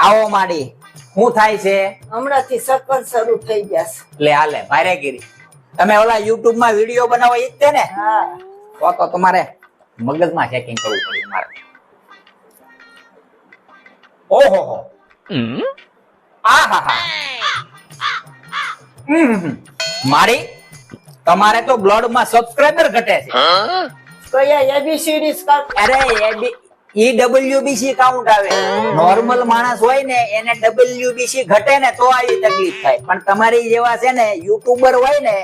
આવો માડી શું થાય છે? હમણાંથી સકર શરૂ થઈ ગયા છે. એટલે હાલે ભારેગીરી. તમે ઓલા YouTube માં વિડિયો બનાવો ઈ જ છે ને? હા તો તમારે મગજમાં ચેકિંગ કરવું પડે મારે. ઓહો હો આહાહા. મારી તમારે તો બ્લડ માં સબસ્ક્રાઇબર ઘટે છે. કયા એબીસીડી અરે EWBC કાઉન્ટ આવે. નોર્મલ માણસ હોય ને એને WBC ઘટે ને તો આવી તકલીફ થાય, પણ તમારી જેવા છે ને યુટ્યુબર હોય ને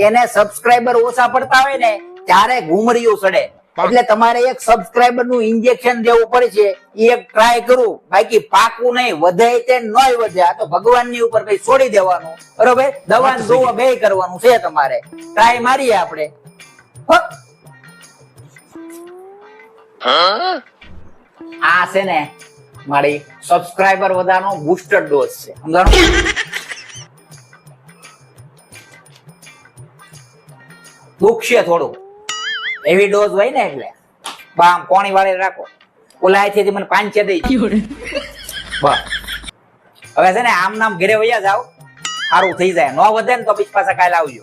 એને સબસ્ક્રાઇબર ઓછા પડતા હોય ને ત્યારે ઘુમરિયું ચડે. એટલે તમારે એક સબસ્ક્રાઇબર નું ઇન્જેક્શન દેવું પડશે. એક ટ્રાય કરું, બાકી પાકું નહીં, વધે તે નોય વધે. આ તો ભગવાન ની ઉપર કઈ છોડી દેવાનું, બરોબર? દવા જોવા બે કરવાનું છે તમારે. ટ્રાય મારીએ આપણે. આ છે ને મારી સબસ્ક્રાઇબર વધારનો બૂસ્ટર ડોઝ છે, સમજાણું? દુખશે થોડું, એવી ડોઝ હોય ને એટલે બામ કોણી વાળે રાખો. ઓલા છે મને 5 દઈ બસ. હવે છે ને આમ નામ ઘરે વયા જાવ, સારું થઈ જાય. નો વધે ને તો પછી પાછા કાલે આવજો.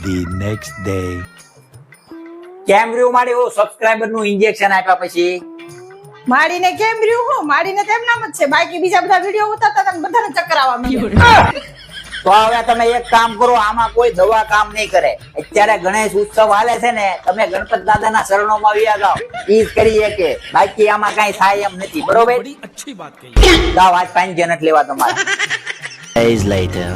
The next day. કેમ રહ્યું મારી સબસ્ક્રાઇબર નું ઇન્જેક્શન આપ્યા પછી? માડીને કેમ રહ્યું? હું માડીને તેમ નામ જ છે, બાકી બીજા બધા વિડિયો ઉતારતા હતા બધાને ચક્કર આવવા માંડ્યા. તો હવે તમે એક કામ કરો, આમાં કોઈ દવા કામ નહીં કરે. અત્યારે ગણેશ ઉત્સવ હાલે છે ને, તમે ગણપત દાદાના શરણોમાં આવ્યા જાઓ, ઈ જ કરીએ કે બાકી આમાં કઈ થાય એમ નથી, બરોબર? बड़ी अच्छी बात कही. જાઓ આજ 5 જનત લેવા તમારે. Days later.